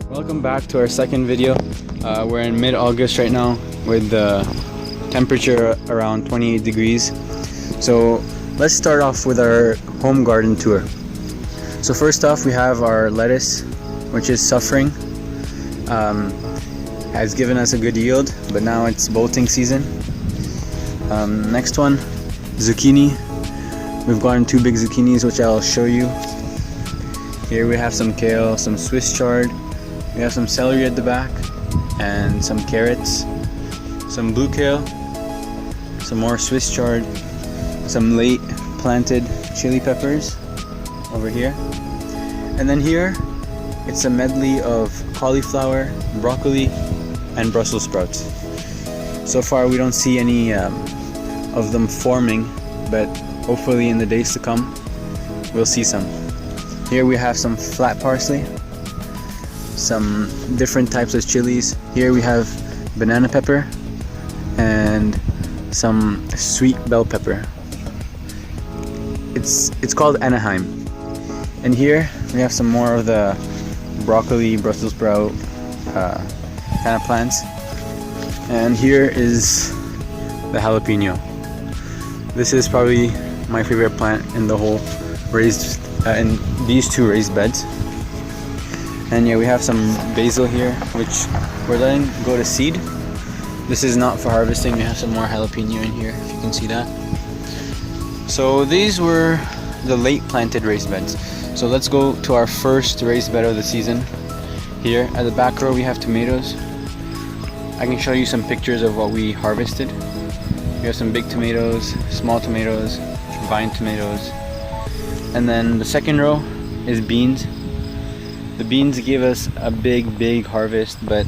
Welcome back to our second video. We're in mid-August right now with the temperature around 28 degrees. So let's start off with our home garden tour. So first off, we have our lettuce, which is suffering. Has given us a good yield, but now it's bolting season. Next one, zucchini. We've gotten 2 big zucchinis, which I'll show you. Here we have some kale, some Swiss chard. We have some celery at the back, and some carrots, some blue kale, some more Swiss chard, some late planted chili peppers over here. And then here, it's a medley of cauliflower, broccoli, and Brussels sprouts. So far we don't see any of them forming, but hopefully in the days to come we'll see some. Here we have some flat parsley, some different types of chilies. Here we have banana pepper and some sweet bell pepper. It's called Anaheim. And here we have some more of the broccoli, Brussels sprout kind of plants. And here is the jalapeno. This is probably my favorite plant in the whole raised in these 2 raised beds. And yeah, we have some basil here, which we're letting go to seed. This is not for harvesting. We have some more jalapeno in here, if you can see that. So these were the late planted raised beds. So let's go to our first raised bed of the season. Here at the back row we have tomatoes. I can show you some pictures of what we harvested. We have some big tomatoes, small tomatoes, vine tomatoes. And then the second row is beans. The beans gave us a big harvest, but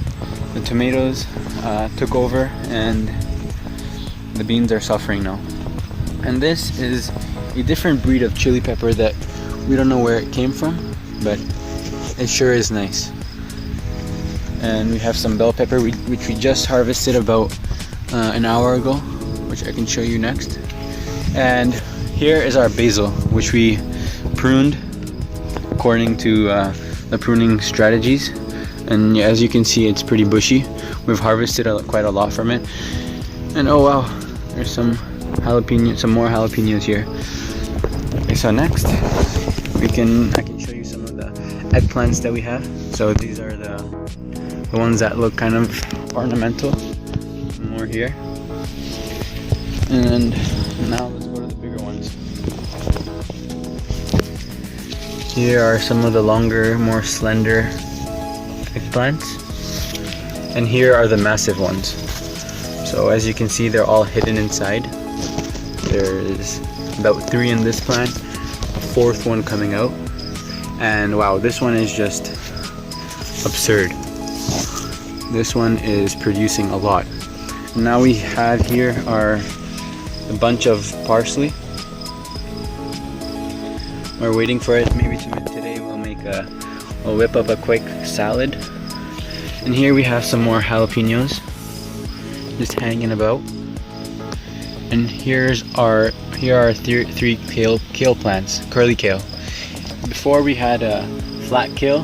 the tomatoes took over and the beans are suffering now. And this is a different breed of chili pepper that we don't know where it came from, but it sure is nice. And we have some bell pepper which we just harvested about an hour ago, which I can show you next. And here is our basil, which we pruned according to the pruning strategies. And yeah, as you can see, it's pretty bushy. We've harvested quite a lot from it. And oh wow, there's some more jalapenos here. Okay, so next I can show you some of the eggplants that we have. So these are the ones that look kind of ornamental. More here. And now let's go to the bigger ones. Here are some of the longer, more slender eggplants. And here are the massive ones. So as you can see, they're all hidden inside. There's about 3 in this plant, a 4th one coming out. And wow, this one is just absurd. This one is producing a lot. Now we have here a bunch of parsley. We're waiting for it. Maybe today we'll whip up a quick salad. And here we have some more jalapenos just hanging about. And here are 3 kale plants, curly kale. Before we had a flat kale,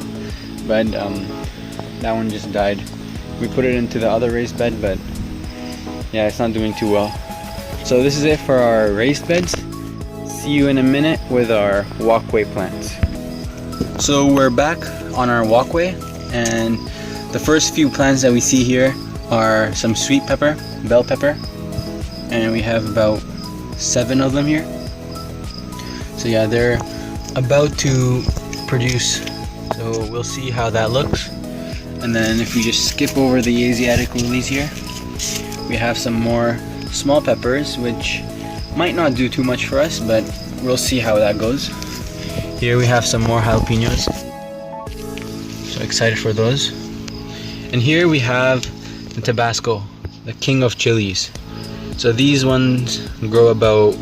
but that one just died. We put it into the other raised bed, but yeah, it's not doing too well. So this is it for our raised beds. See you in a minute with our walkway plants. So we're back on our walkway, and the first few plants that we see here are some sweet pepper, bell pepper, and we have about 7 of them here. So yeah, they're about to produce, so we'll see how that looks. And then if we just skip over the Asiatic lilies here, we have some more small peppers, which might not do too much for us, but we'll see how that goes. Here we have some more jalapenos. So excited for those. And here we have the Tabasco, the king of chilies. So these ones grow about,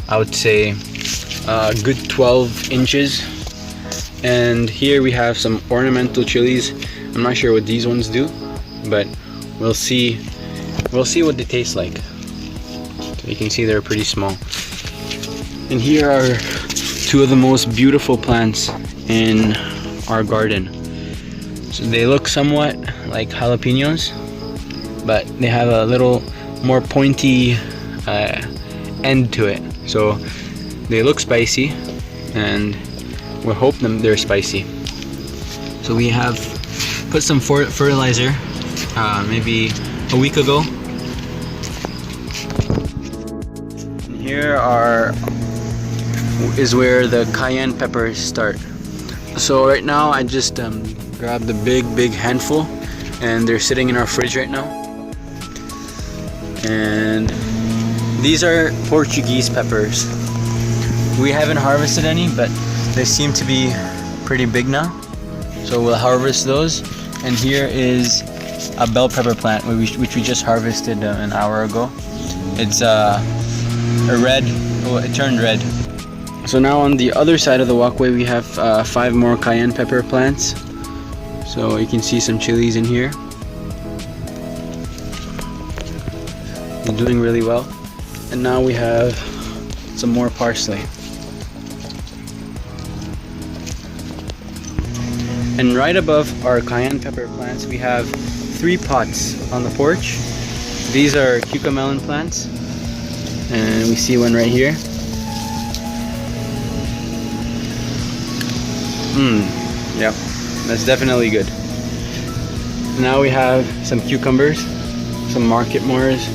I would say, a good 12 inches. And here we have some ornamental chilies. I'm not sure what these ones do, but we'll see what they taste like. So you can see they're pretty small. And here are 2 of the most beautiful plants in our garden. So they look somewhat like jalapenos, but they have a little more pointy end to it. So they look spicy, and we hope they're spicy. So we have put some fertilizer maybe a week ago. And here is where the cayenne peppers start. So right now I just grabbed a big handful, and they're sitting in our fridge right now. And these are Portuguese peppers. We haven't harvested any, but they seem to be pretty big now, so we'll harvest those. And here is a bell pepper plant which we just harvested an hour ago. It's a red, well, it turned red. So now on the other side of the walkway we have 5 more cayenne pepper plants. So you can see some chilies in here. They're doing really well. And now we have some more parsley. And right above our cayenne pepper plants we have 3 pots on the porch. These are cucamelon plants, and we see one right here. Yep, that's definitely good. Now we have some cucumbers, some market mores.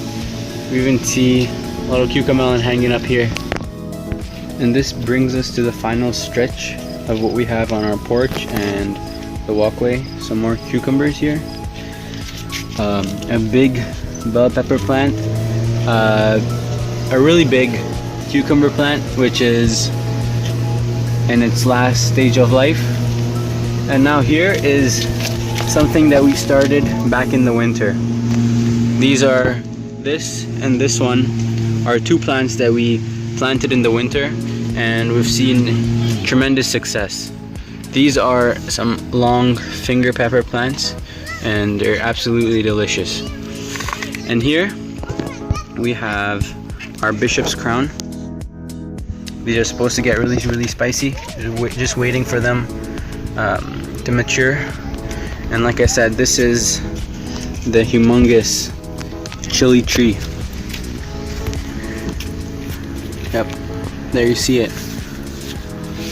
We even see a little cucamelon hanging up here. And this brings us to the final stretch of what we have on our porch and the walkway. Some more cucumbers here. A big bell pepper plant. A really big cucumber plant, which is in its last stage of life. And now here is something that we started back in the winter. These are, this and this one are 2 plants that we planted in the winter, and we've seen tremendous success. These are some long finger pepper plants, and they're absolutely delicious. And here we have our bishop's crown. These are supposed to get really spicy. Just waiting for them to mature. And like I said, this is the humongous chili tree. Yep, there you see it.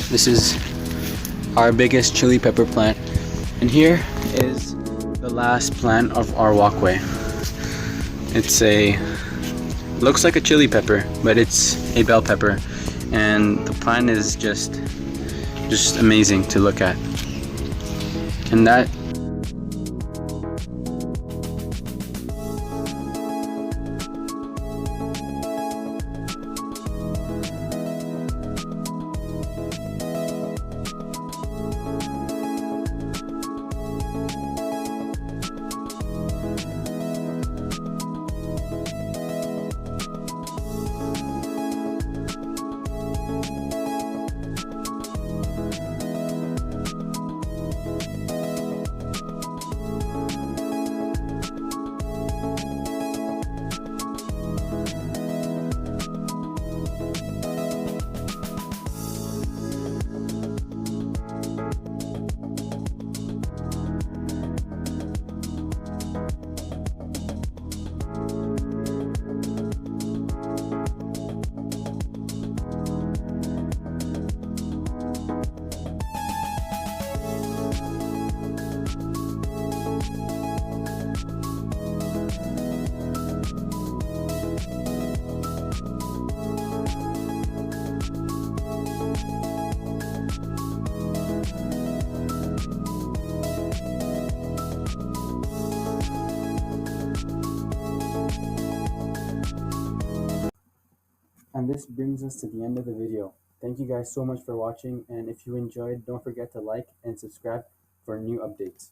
This is our biggest chili pepper plant. And here is the last plant of our walkway. Looks like a chili pepper, but it's a bell pepper. And the plant is just amazing to look at. And that And this brings us to the end of the video. Thank you guys so much for watching, and if you enjoyed, don't forget to like and subscribe for new updates.